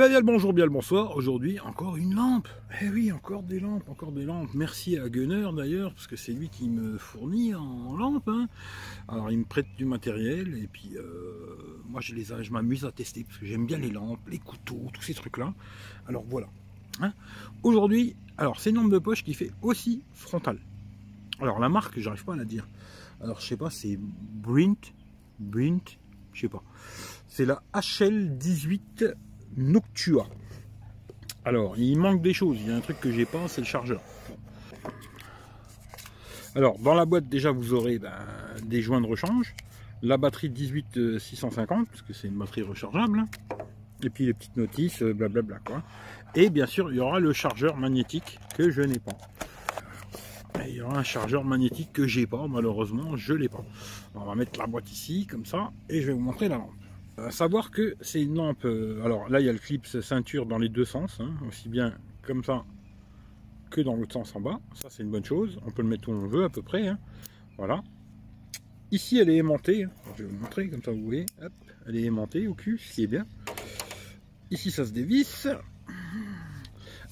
bien le bonjour, bien le bonsoir. Aujourd'hui, encore une lampe. Eh oui, encore des lampes, encore des lampes. Merci à Gunner d'ailleurs, parce que c'est lui qui me fournit en lampes. Hein. Alors, il me prête du matériel et puis moi, je m'amuse à tester parce que j'aime bien les lampes, les couteaux, tous ces trucs-là. Alors voilà. Hein. Aujourd'hui, alors c'est une lampe de poche qui fait aussi frontale. Alors la marque, j'arrive pas à la dire. Alors je sais pas, c'est Brint, je sais pas. C'est la HL18 Noctua. Alors, il manque des choses. Il y a un truc que j'ai pas, c'est le chargeur. Alors, dans la boîte, déjà, vous aurez des joints de rechange, la batterie 18650, parce que c'est une batterie rechargeable, et puis les petites notices, blablabla, quoi. Et bien sûr, il y aura le chargeur magnétique que je n'ai pas. Et il y aura un chargeur magnétique que j'ai pas, malheureusement, je l'ai pas. Alors, on va mettre la boîte ici, comme ça, et je vais vous montrer la lampe. À savoir que c'est une lampe, alors là il y a le clip ceinture dans les deux sens, hein, aussi bien comme ça que dans l'autre sens en bas, ça c'est une bonne chose, on peut le mettre où on veut à peu près, hein. Voilà. Ici elle est aimantée, je vais vous montrer comme ça vous voyez, hop, elle est aimantée au cul, ce qui est bien. Ici ça se dévisse.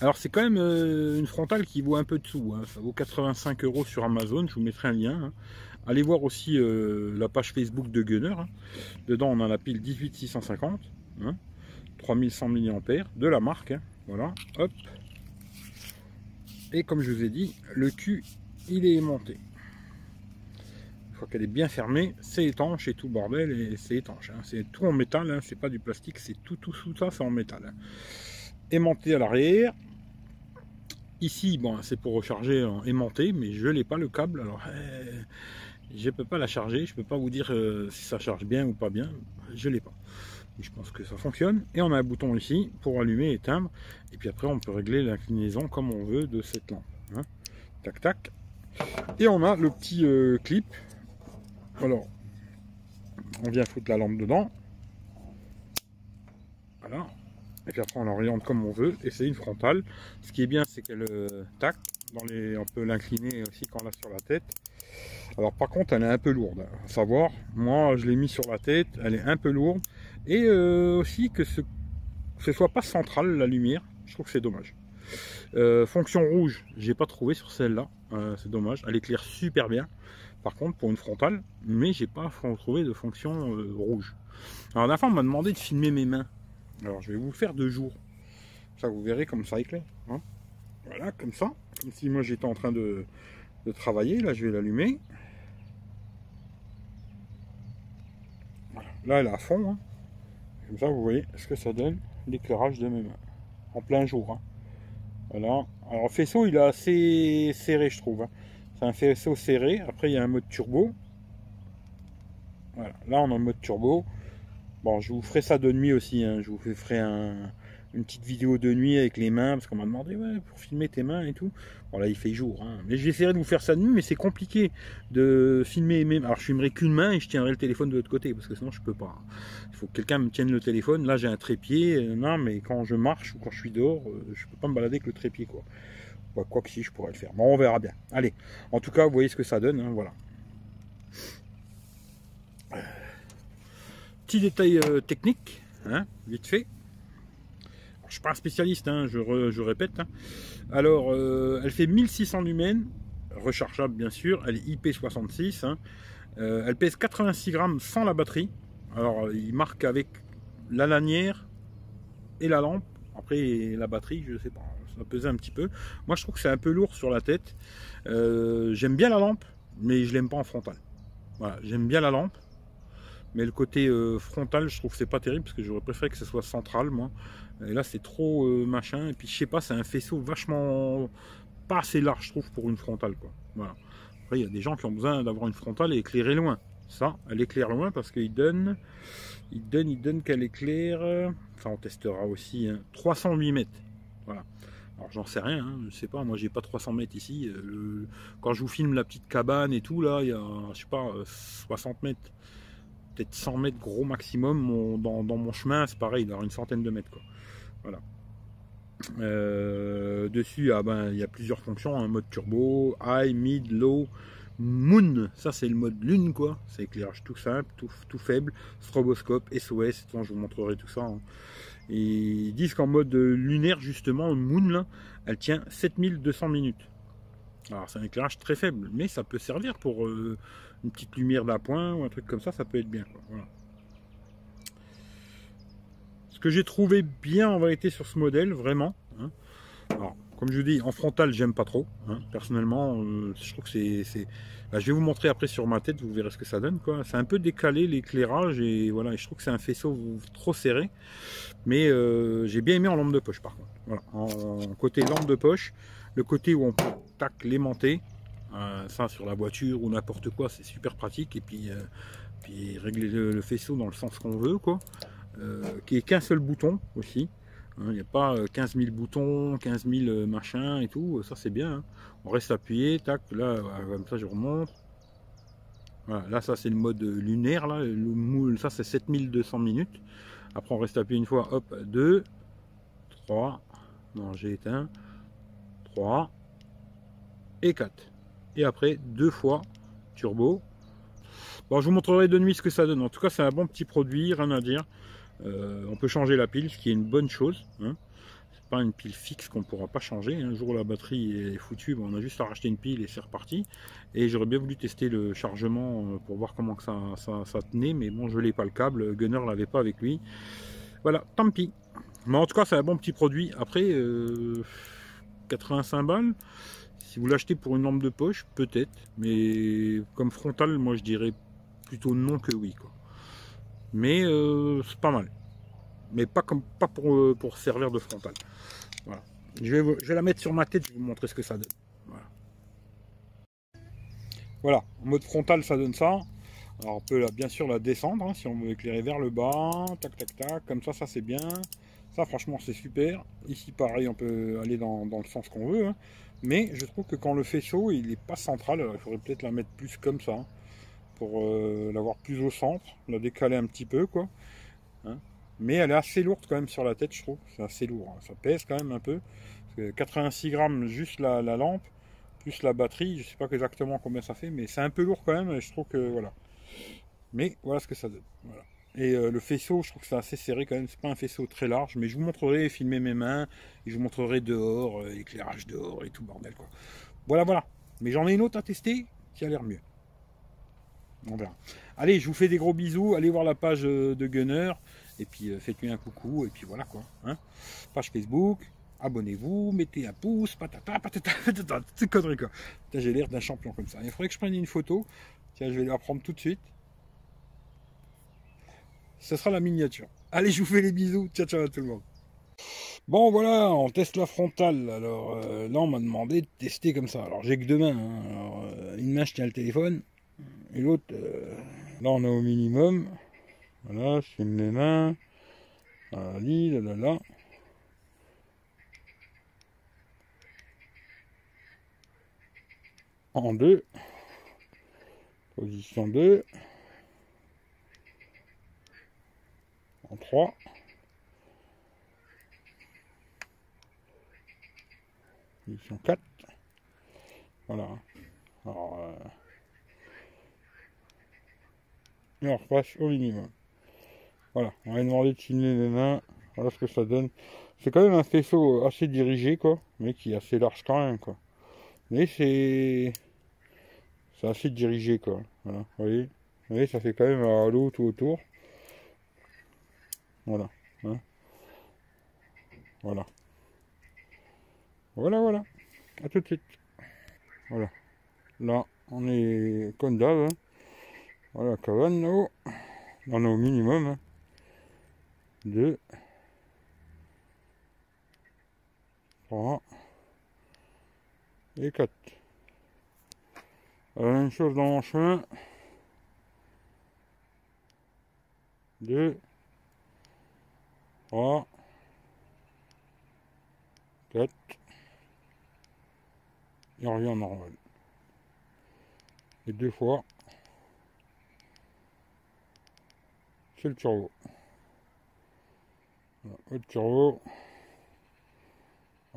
Alors c'est quand même une frontale qui vaut un peu de sous, hein. Ça vaut 85 € sur Amazon, je vous mettrai un lien. Hein. Allez voir aussi la page Facebook de Gunner. Hein. Dedans, on a la pile 18650, hein, 3100 mAh de la marque. Hein. Voilà, hop. Et comme je vous ai dit, le cul, il est aimanté. Une fois qu'elle est bien fermée, c'est étanche et tout le bordel, et c'est étanche. Hein. C'est tout en métal, hein. C'est pas du plastique, c'est tout ça, c'est en métal. Hein. Aimanté à l'arrière. Ici, bon, c'est pour recharger en aimanté, mais je n'ai pas le câble. Alors, je peux pas la charger, je peux pas vous dire si ça charge bien ou pas bien, je l'ai pas. Mais je pense que ça fonctionne. Et on a un bouton ici pour allumer et éteindre. Et puis après on peut régler l'inclinaison comme on veut de cette lampe. Hein. Tac tac. Et on a le petit clip. Alors, on vient foutre la lampe dedans. Voilà. Et puis après on l'oriente comme on veut. Et c'est une frontale. Ce qui est bien, c'est qu'elle tac. On peut l'incliner aussi quand on l'a sur la tête. Alors par contre elle est un peu lourde, à savoir, moi je l'ai mis sur la tête, elle est un peu lourde, et aussi que ce soit pas central la lumière, je trouve que c'est dommage. Fonction rouge, j'ai pas trouvé sur celle-là, c'est dommage, elle éclaire super bien, par contre pour une frontale, mais j'ai pas trouvé de fonction rouge. Alors la dernière fois on m'a demandé de filmer mes mains, alors je vais vous le faire de jour, ça vous verrez comme ça éclaire, hein. Voilà, comme ça, comme si moi j'étais en train de travailler, là je vais l'allumer. Voilà. Là elle est à fond, hein. Comme ça vous voyez ce que ça donne l'éclairage de mes mains, en plein jour. Hein. Voilà, alors le faisceau il est assez serré je trouve, hein. C'est un faisceau serré, après il y a un mode turbo. Voilà, là on a le mode turbo. Bon, je vous ferai ça de nuit aussi, hein. Je vous ferai une petite vidéo de nuit avec les mains, parce qu'on m'a demandé ouais, pour filmer tes mains et tout. Bon là il fait jour, hein. Mais j'essaierai de vous faire ça de nuit, mais c'est compliqué de filmer mes mains. Alors je filmerai qu'une main et je tiendrai le téléphone de l'autre côté, parce que sinon je peux pas. Il faut que quelqu'un me tienne le téléphone. Là j'ai un trépied, non mais quand je marche ou quand je suis dehors, je peux pas me balader avec le trépied quoi. Ouais, quoi que si je pourrais le faire. Bon on verra bien. Allez, en tout cas vous voyez ce que ça donne, hein, voilà. Petit détail technique, hein, vite fait. Je suis pas un spécialiste, hein, je répète. Hein. Alors, elle fait 1600 lumens, rechargeable bien sûr. Elle est IP66. Hein. Elle pèse 86 grammes sans la batterie. Alors, il marque avec la lanière et la lampe. Après, la batterie, je sais pas, ça pesait un petit peu. Moi, je trouve que c'est un peu lourd sur la tête. J'aime bien la lampe, mais je l'aime pas en frontal. Voilà, j'aime bien la lampe. Mais le côté frontal, je trouve que c'est pas terrible parce que j'aurais préféré que ce soit central, moi. Et là, c'est trop machin. Et puis, je sais pas, c'est un faisceau vachement pas assez large, je trouve, pour une frontale, quoi. Voilà. Après, il y a des gens qui ont besoin d'avoir une frontale et éclairer loin. Ça, elle éclaire loin parce qu'il donne qu'elle éclaire. Ça, on testera aussi. Hein, 308 mètres. Voilà. Alors, j'en sais rien. Hein, je sais pas. Moi, j'ai pas 300 mètres ici. Quand je vous filme la petite cabane et tout, là, il y a, je sais pas, 60 mètres. Peut-être 100 mètres gros maximum. Dans mon chemin c'est pareil, il y aura une centaine de mètres quoi. Voilà. Dessus il y a plusieurs fonctions, un mode turbo, high, mid, low, moon, ça c'est le mode lune quoi, c'est éclairage tout simple, tout faible, stroboscope, SOS, je vous montrerai tout ça, hein. Et ils disent qu'en mode lunaire, justement, Moon, là, elle tient 7200 minutes. Alors c'est un éclairage très faible, mais ça peut servir pour une petite lumière d'appoint ou un truc comme ça peut être bien, quoi. Voilà. Ce que j'ai trouvé bien en vérité sur ce modèle, vraiment, hein. Alors, comme je vous dis, en frontal, j'aime pas trop, hein. Personnellement, je trouve que c'est... Bah, je vais vous montrer après sur ma tête, vous verrez ce que ça donne, quoi. C'est un peu décalé l'éclairage, et voilà, et je trouve que c'est un faisceau trop serré. Mais j'ai bien aimé en lampe de poche, par contre. Voilà. En côté lampe de poche, le côté où on peut tac l'aimanter, ça sur la voiture ou n'importe quoi, c'est super pratique. Et puis régler le faisceau dans le sens qu'on veut, quoi. Qui est qu'un seul bouton aussi. Il n'y a pas 15 000 boutons, 15 000 machins et tout. Ça c'est bien, hein. On reste appuyé, tac, là, comme ça je remonte. Voilà, là ça c'est le mode lunaire, là, ça c'est 7200 minutes. Après on reste appuyé une fois, hop, 2, 3, non j'ai éteint, 3 et 4. Et après 2 fois turbo. Bon, je vous montrerai de nuit ce que ça donne. En tout cas c'est un bon petit produit, rien à dire. On peut changer la pile, ce qui est une bonne chose, hein. C'est pas une pile fixe qu'on ne pourra pas changer. Un jour où la batterie est foutue, bon, on a juste à racheter une pile et c'est reparti. Et j'aurais bien voulu tester le chargement pour voir comment que ça tenait, mais bon, je n'ai pas le câble, Gunner l'avait pas avec lui. Voilà, tant pis. Mais en tout cas, c'est un bon petit produit. Après, 85 balles, si vous l'achetez pour une lampe de poche, peut-être. Mais comme frontal, moi je dirais plutôt non que oui, quoi. Mais c'est pas mal. Mais pas pour servir de frontal. Voilà. Je vais la mettre sur ma tête, je vais vous montrer ce que ça donne. Voilà. Voilà, en mode frontal ça donne ça. Alors on peut bien sûr la descendre, hein, si on veut éclairer vers le bas, tac tac tac, comme ça c'est bien. Ça franchement c'est super. Ici pareil, on peut aller dans le sens qu'on veut, hein. Mais je trouve que quand le faisceau il n'est pas central, alors il faudrait peut-être la mettre plus comme ça, hein, pour l'avoir plus au centre, la décaler un petit peu, quoi, hein. Mais elle est assez lourde quand même sur la tête, je trouve. C'est assez lourd, hein. Ça pèse quand même un peu. Parce que 86 grammes juste la lampe, plus la batterie, je sais pas exactement combien ça fait, mais c'est un peu lourd quand même, et je trouve que voilà. Mais voilà ce que ça donne. Voilà. Et le faisceau, je trouve que c'est assez serré quand même. C'est pas un faisceau très large, mais je vous montrerai, filmer mes mains, et je vous montrerai dehors, éclairage dehors et tout bordel, quoi. Voilà, voilà. Mais j'en ai une autre à tester qui a l'air mieux. On verra. Allez, je vous fais des gros bisous. Allez voir la page de Gunner. Et puis faites-lui un coucou. Et puis voilà, quoi, hein. Page Facebook. Abonnez-vous. Mettez un pouce. Patata, patata, patata. C'est connerie, quoi. J'ai l'air d'un champion comme ça. Il faudrait que je prenne une photo. Tiens, je vais la prendre tout de suite. Ce sera la miniature. Allez, je vous fais les bisous. Ciao, ciao à tout le monde. Bon, voilà, on teste la frontale. Alors là, on m'a demandé de tester comme ça. Alors, j'ai que deux mains, hein. Alors, une main, je tiens le téléphone. Et l'autre, là, on est au minimum. Voilà, je filme mes mains. Là, là. En 2. Position 2. En 3. Position 4. Voilà. Alors, et on repasse au minimum. Voilà, on va demander de filmer les mains. Voilà ce que ça donne. C'est quand même un faisceau assez dirigé, quoi, mais qui est assez large quand même, quoi. Mais c'est assez dirigé, quoi. Voilà, vous voyez, ça fait quand même un halo tout autour. Voilà, hein. Voilà. Voilà, voilà. À tout de suite. Voilà. Là, on est comme d'hab, hein. Voilà, cabane là-haut. On est au minimum, hein. 2, 3 et 4. La même chose dans mon chemin. 2, 3, 4. Et on revient en normal. Et 2 fois. C'est le turbo. Voilà, le turbo.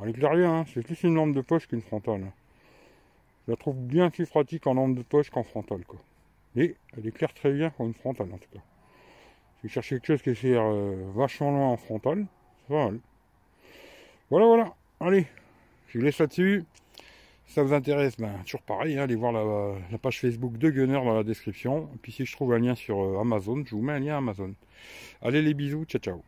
Elle éclaire bien, hein. C'est plus une lampe de poche qu'une frontale. Je la trouve bien plus pratique en lampe de poche qu'en frontale, quoi. Et elle éclaire très bien pour une frontale, en tout cas. Si vous cherchez quelque chose qui est vachement loin en frontale, Voilà. Voilà, voilà. Allez, je vous laisse là-dessus. Si ça vous intéresse, ben, toujours pareil, hein, allez voir la page Facebook de Gunner dans la description. Et puis si je trouve un lien sur Amazon, je vous mets un lien Amazon. Allez les bisous, ciao ciao.